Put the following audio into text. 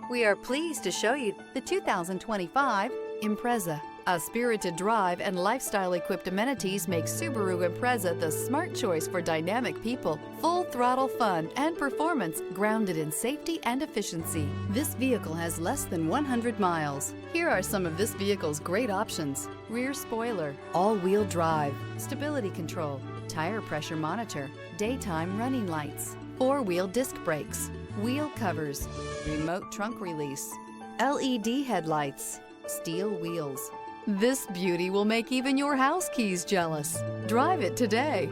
We are pleased to show you the 2025 Impreza. A spirited drive and lifestyle-equipped amenities make Subaru Impreza the smart choice for dynamic people. Full throttle fun and performance grounded in safety and efficiency. This vehicle has less than 100 miles. Here are some of this vehicle's great options: rear spoiler, all-wheel drive, stability control, tire pressure monitor, daytime running lights, four-wheel disc brakes, wheel covers, remote trunk release, LED headlights, steel wheels. This beauty will make even your house keys jealous. Drive it today.